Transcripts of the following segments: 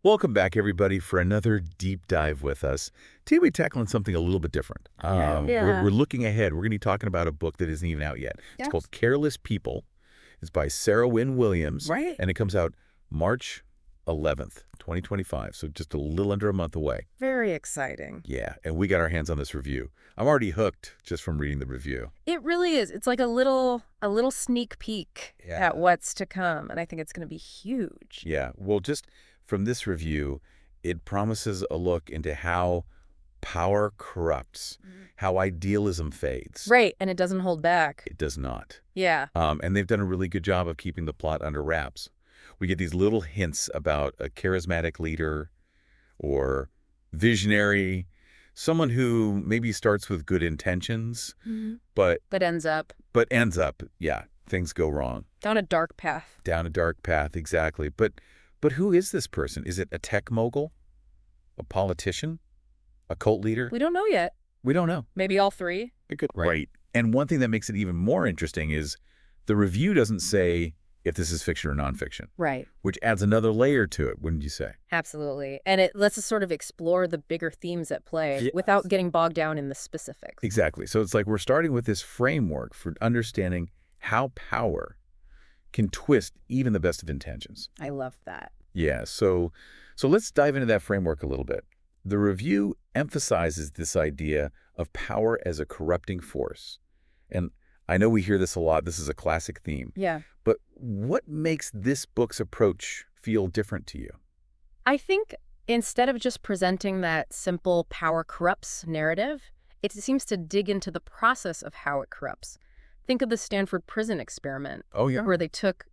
Welcome back, everybody, for another deep dive with us. Today we're tackling something a little bit different. We're looking ahead. We're going to be talking about a book that isn't even out yet. It's Yeah. called Careless People. It's by Sarah Wynn-Williams. Right. And it comes out March 11th, 2025, so just a little under a month away. Very exciting. Yeah, and we got our hands on this review. I'm already hooked just from reading the review. It really is. It's like a little sneak peek Yeah. at what's to come, and I think it's going to be huge. Yeah, well, just from this review, it promises a look into how power corrupts, how idealism fades. Right, and it doesn't hold back. It does not. Yeah. And they've done a really good job of keeping the plot under wraps. We get these little hints about a charismatic leader or visionary, someone who maybe starts with good intentions, but ends up ends up, things go wrong. down a dark path. Down a dark path, exactly. But who is this person? Is it a tech mogul? A politician? A cult leader? We don't know yet. We don't know. Maybe all three. It could, right. And one thing that makes it even more interesting is the review doesn't say if this is fiction or nonfiction, Right. which adds another layer to it, wouldn't you say? Absolutely. And it lets us sort of explore the bigger themes at play Yes. without getting bogged down in the specifics. Exactly. So it's like we're starting with this framework for understanding how power can twist even the best of intentions. I love that. Yeah, so let's dive into that framework a little bit. The review emphasizes this idea of power as a corrupting force. And I know we hear this a lot. This is a classic theme. Yeah. But what makes this book's approach feel different to you? I think instead of just presenting that simple power corrupts narrative, it seems to dig into the process of how it corrupts. Think of the Stanford prison experiment, Oh, yeah. where they took,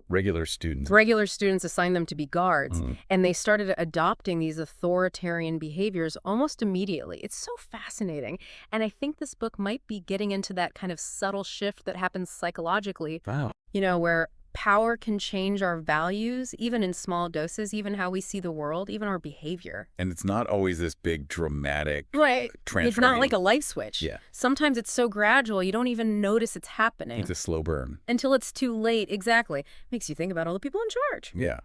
Regular students. regular students, assigned them to be guards, and they started adopting these authoritarian behaviors almost immediately. It's so fascinating. And I think this book might be getting into that kind of subtle shift that happens psychologically, Wow. where power can change our values, even in small doses, even how we see the world, even our behavior. And it's not always this big dramatic Right. transformation. It's not like a light switch. Yeah. Sometimes it's so gradual, you don't even notice it's happening. It's a slow burn. Until it's too late. Exactly. Makes you think about all the people in charge. Yeah.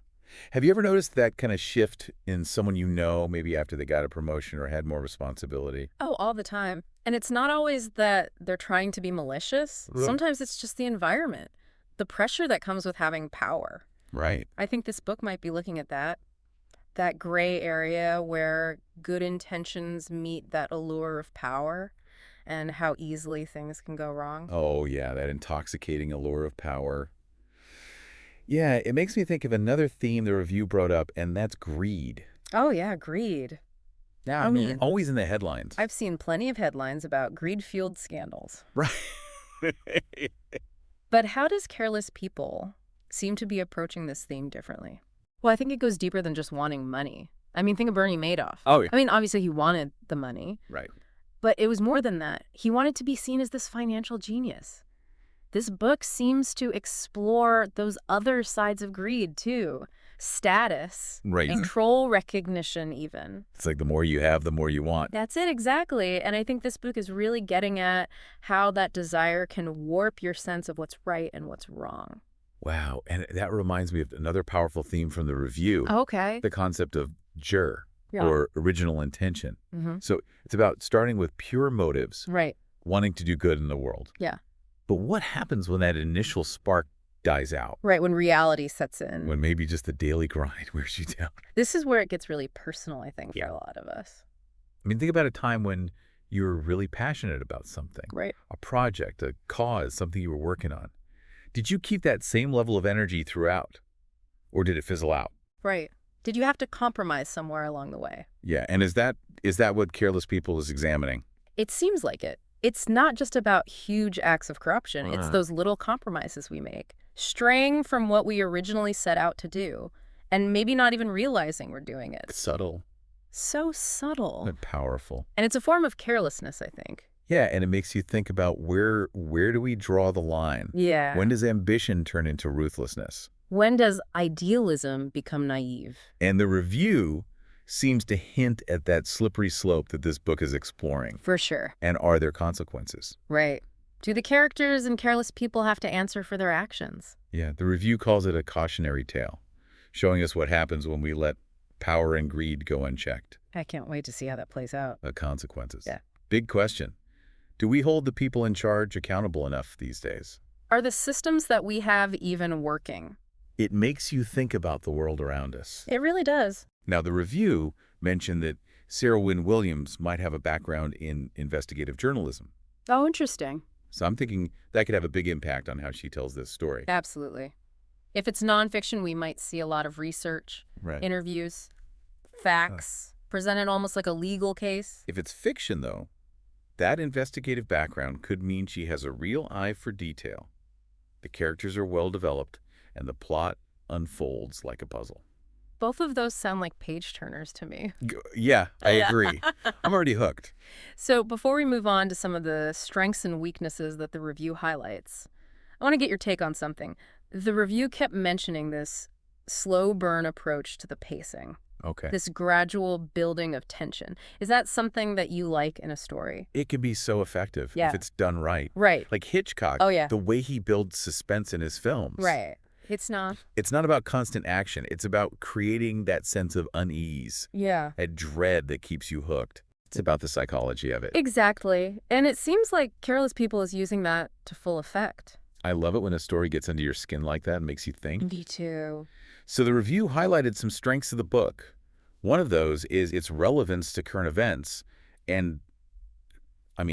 Have you ever noticed that kind of shift in someone you know, maybe after they got a promotion or had more responsibility? Oh, all the time. And it's not always that they're trying to be malicious. Right. Sometimes it's just the environment, the pressure that comes with having power. Right. I think this book might be looking at that gray area where good intentions meet that allure of power and how easily things can go wrong. Oh, yeah, that intoxicating allure of power. Yeah, it makes me think of another theme the review brought up, and that's greed. Oh, yeah, greed. Yeah, I mean, always in the headlines. I've seen plenty of headlines about greed-fueled scandals. Right. But how does Careless People seem to be approaching this theme differently? Well, I think it goes deeper than just wanting money. I mean, think of Bernie Madoff. Oh, yeah. I mean, obviously he wanted the money, Right. but it was more than that. He wanted to be seen as this financial genius. This book seems to explore those other sides of greed, too. Status, Right. control, recognition, even. It's like the more you have, the more you want. That's it, exactly. And I think this book is really getting at how that desire can warp your sense of what's right and what's wrong. Wow. And that reminds me of another powerful theme from the review, Okay. the concept of jur, Yeah. or original intention. Mm-hmm. So it's about starting with pure motives, Right. wanting to do good in the world. Yeah. But what happens when that initial spark dies out? Right, when reality sets in. When maybe just the daily grind wears you down? This is where it gets really personal, I think, Yeah. for a lot of us. I mean, think about a time when you were really passionate about something. Right. A project, a cause, something you were working on. Did you keep that same level of energy throughout? Or did it fizzle out? Right. Did you have to compromise somewhere along the way? Yeah, and is that what Careless People is examining? It seems like it. It's not just about huge acts of corruption. It's those little compromises we make, straying from what we originally set out to do, and maybe not even realizing we're doing it. Subtle. So subtle. But powerful. And it's a form of carelessness, I think. Yeah, and it makes you think about where do we draw the line? Yeah. When does ambition turn into ruthlessness? When does idealism become naive? And the review seems to hint at that slippery slope that this book is exploring. For sure. And are there consequences? Right. Do the characters and Careless People have to answer for their actions? Yeah, the review calls it a cautionary tale, showing us what happens when we let power and greed go unchecked. I can't wait to see how that plays out. The consequences. Yeah. Big question. Do we hold the people in charge accountable enough these days? Are the systems that we have even working? It makes you think about the world around us. It really does. Now, the review mentioned that Sarah Wynn-Williams might have a background in investigative journalism. Oh, interesting. So I'm thinking that could have a big impact on how she tells this story. Absolutely. If it's nonfiction, we might see a lot of research, Right. interviews, facts, presented almost like a legal case. If it's fiction, though, that investigative background could mean she has a real eye for detail. The characters are well developed, and the plot unfolds like a puzzle. Both of those sound like page-turners to me. Yeah, I agree. I'm already hooked. So before we move on to some of the strengths and weaknesses that the review highlights, I want to get your take on something. The review kept mentioning this slow burn approach to the pacing, Okay. this gradual building of tension. Is that something that you like in a story? It can be so effective Yeah. if it's done right. Right. Like Hitchcock, Oh, yeah. the way he builds suspense in his films. Right. It's not. It's not about constant action. It's about creating that sense of unease, Yeah. that dread that keeps you hooked. It's about the psychology of it. Exactly. And it seems like Careless People is using that to full effect. I love it when a story gets under your skin like that and makes you think. Me too. So the review highlighted some strengths of the book. One of those is its relevance to current events. And,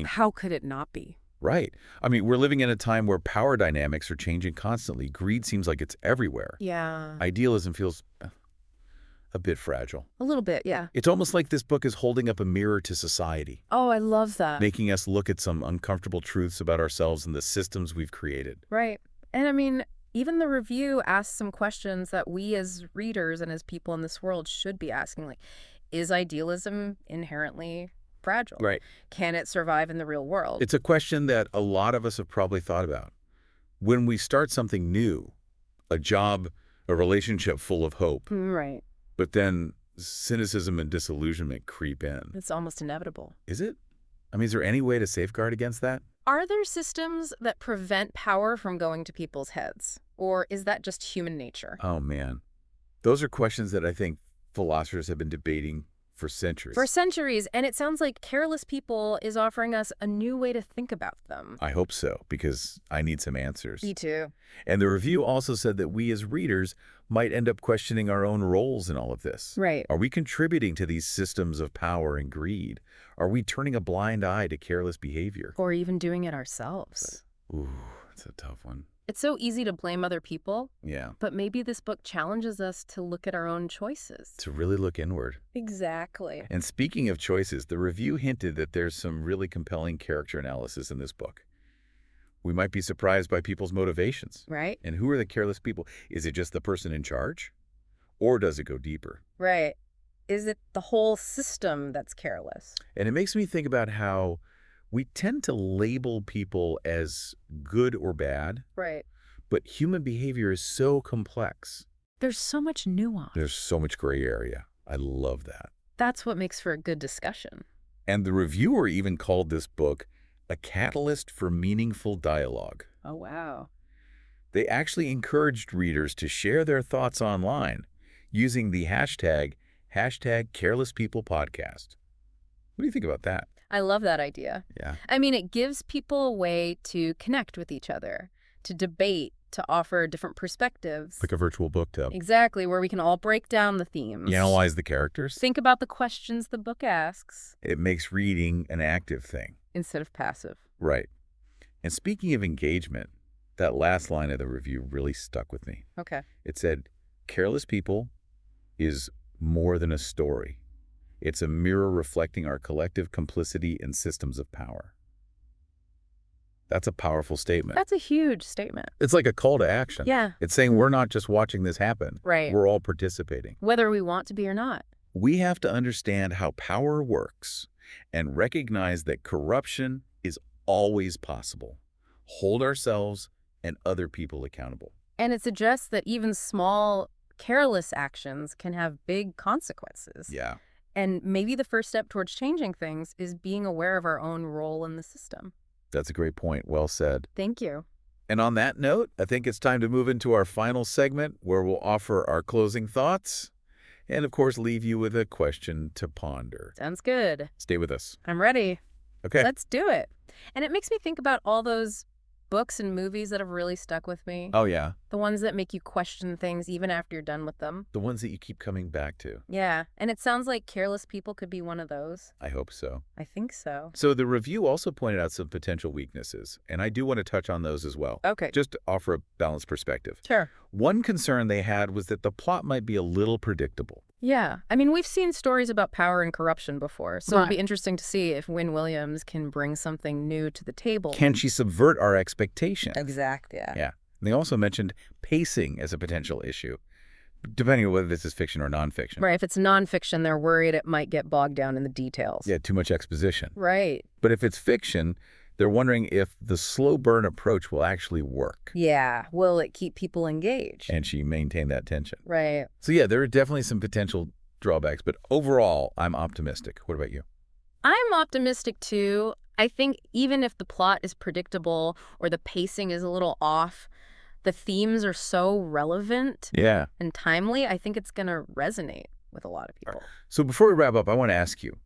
How could it not be? right. We're living in a time where power dynamics are changing constantly. Greed seems like it's everywhere. Yeah. Idealism feels a bit fragile. A little bit, yeah. It's almost like this book is holding up a mirror to society, Oh, I love that. making us look at some uncomfortable truths about ourselves and the systems we've created. Right. And even the review asks some questions that we as readers and as people in this world should be asking, like, is idealism inherently fragile? Right. Can it survive in the real world? It's a question that a lot of us have probably thought about. When we start something new, a job, a relationship full of hope, Right. but then cynicism and disillusionment creep in. It's almost inevitable. Is it? Is there any way to safeguard against that? Are there systems that prevent power from going to people's heads? Or is that just human nature? Oh, man. Those are questions that I think philosophers have been debating for centuries. For centuries, and it sounds like Careless People is offering us a new way to think about them. I hope so, because I need some answers. Me too. And the review also said that we as readers might end up questioning our own roles in all of this. Right. Are we contributing to these systems of power and greed? Are we turning a blind eye to careless behavior? Or even doing it ourselves. Ooh, that's a tough one. It's so easy to blame other people, Yeah, but maybe this book challenges us to look at our own choices. to really look inward. Exactly. And speaking of choices, the review hinted that there's some really compelling character analysis in this book. We might be surprised by people's motivations. Right? And who are the careless people? Is it just the person in charge? Or does it go deeper? Right. Is it the whole system that's careless? And it makes me think about how we tend to label people as good or bad, Right. but human behavior is so complex. There's so much nuance. There's so much gray area. I love that. That's what makes for a good discussion. And the reviewer even called this book a catalyst for meaningful dialogue. Oh, wow. They actually encouraged readers to share their thoughts online using the hashtag #CarelessPeoplePodcast. What do you think about that? I love that idea. Yeah. It gives people a way to connect with each other, to debate, to offer different perspectives. Like a virtual book tub. Exactly, where we can all break down the themes. You analyze the characters. Think about the questions the book asks It makes reading an active thing. instead of passive. Right. And speaking of engagement, that last line of the review really stuck with me. Okay. It said, Careless People is more than a story. It's a mirror reflecting our collective complicity in systems of power. That's a powerful statement. That's a huge statement. It's like a call to action. Yeah. It's saying we're not just watching this happen. Right. We're all participating. Whether we want to be or not. We have to understand how power works and recognize that corruption is always possible. Hold ourselves and other people accountable. And it suggests that even small, careless actions can have big consequences. Yeah. And maybe the first step towards changing things is being aware of our own role in the system. That's a great point. Well said. Thank you. And on that note, I think it's time to move into our final segment where we'll offer our closing thoughts. And, of course, leave you with a question to ponder. Sounds good. Stay with us. I'm ready. Okay. Let's do it. And it makes me think about all those books and movies that have really stuck with me. Oh, yeah. The ones that make you question things even after you're done with them. The ones that you keep coming back to. Yeah, and it sounds like Careless People could be one of those. I hope so. I think so. So the review also pointed out some potential weaknesses, and I do want to touch on those as well. Okay. Just to offer a balanced perspective. Sure. One concern they had was that the plot might be a little predictable. Yeah. I mean, we've seen stories about power and corruption before, so it'll be interesting to see if Wynn-Williams can bring something new to the table. Can she subvert our expectations? Exactly, yeah. Yeah. They also mentioned pacing as a potential issue, depending on whether this is fiction or nonfiction. Right. If it's nonfiction, they're worried it might get bogged down in the details. Yeah, too much exposition. Right. But if it's fiction, they're wondering if the slow burn approach will actually work. Yeah. Will it keep people engaged? And she maintained that tension. Right. So yeah, there are definitely some potential drawbacks, but overall, I'm optimistic. What about you? I'm optimistic too. I think even if the plot is predictable or the pacing is a little off, the themes are so relevant Yeah. and timely, I think it's going to resonate with a lot of people. So before we wrap up, I want to ask you,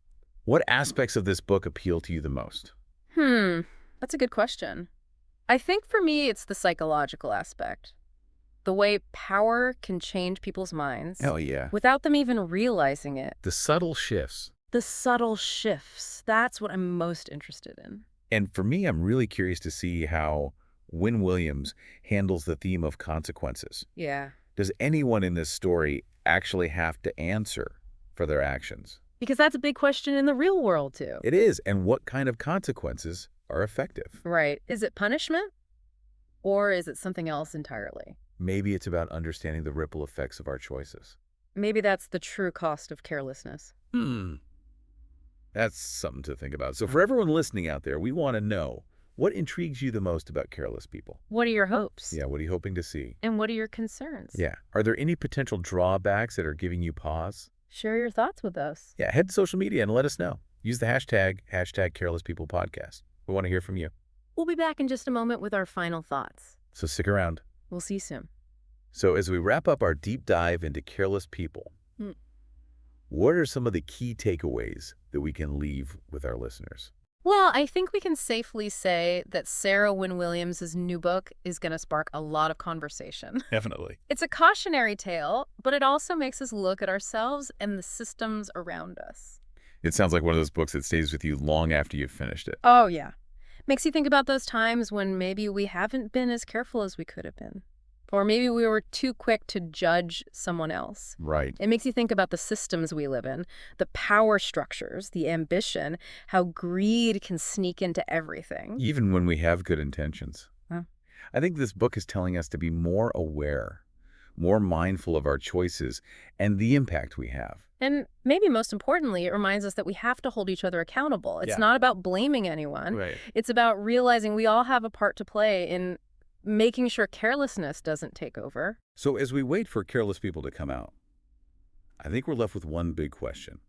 what aspects of this book appeal to you the most? That's a good question. I think for me, it's the psychological aspect. The way power can change people's minds Oh, yeah. without them even realizing it. The subtle shifts. The subtle shifts. That's what I'm most interested in. And for me, I'm really curious to see how Wynn-Williams handles the theme of consequences. Yeah. Does anyone in this story actually have to answer for their actions? Because that's a big question in the real world, too. It is. And what kind of consequences are effective? Right. Is it punishment? Or is it something else entirely? Maybe it's about understanding the ripple effects of our choices. Maybe that's the true cost of carelessness. That's something to think about. So for everyone listening out there, we want to know, what intrigues you the most about Careless People? What are your hopes? Yeah, what are you hoping to see? And what are your concerns? Yeah. Are there any potential drawbacks that are giving you pause? Share your thoughts with us. Yeah, head to social media and let us know. Use the hashtag Careless People Podcast. We want to hear from you. We'll be back in just a moment with our final thoughts. So stick around. We'll see you soon. So as we wrap up our deep dive into Careless People, what are some of the key takeaways that we can leave with our listeners? Well, I think we can safely say that Sarah Wynn-Williams' new book is going to spark a lot of conversation. Definitely. It's a cautionary tale, but it also makes us look at ourselves and the systems around us. It sounds like one of those books that stays with you long after you've finished it. Oh, yeah. Makes you think about those times when maybe we haven't been as careful as we could have been. Or maybe we were too quick to judge someone else. Right. It makes you think about the systems we live in, the power structures, the ambition, how greed can sneak into everything. Even when we have good intentions. Huh. I think this book is telling us to be more aware, more mindful of our choices and the impact we have. And maybe most importantly, it reminds us that we have to hold each other accountable. It's not about blaming anyone. Right. It's about realizing we all have a part to play in making sure carelessness doesn't take over. So as we wait for Careless People to come out, I think we're left with one big question.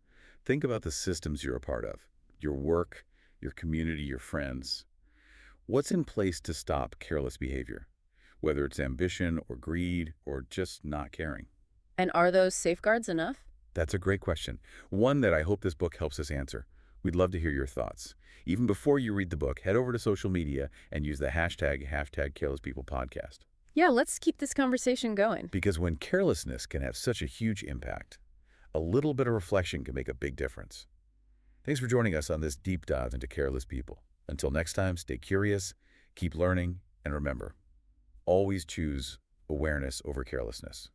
Think about the systems you're a part of, your work, your community, your friends. What's in place to stop careless behavior, whether it's ambition or greed or just not caring? And are those safeguards enough? That's a great question, one that I hope this book helps us answer. We'd love to hear your thoughts. Even before you read the book, head over to social media and use the hashtag Careless People Podcast. Yeah, let's keep this conversation going. Because when carelessness can have such a huge impact, a little bit of reflection can make a big difference. Thanks for joining us on this deep dive into Careless People. Until next time, stay curious, keep learning, and remember, always choose awareness over carelessness.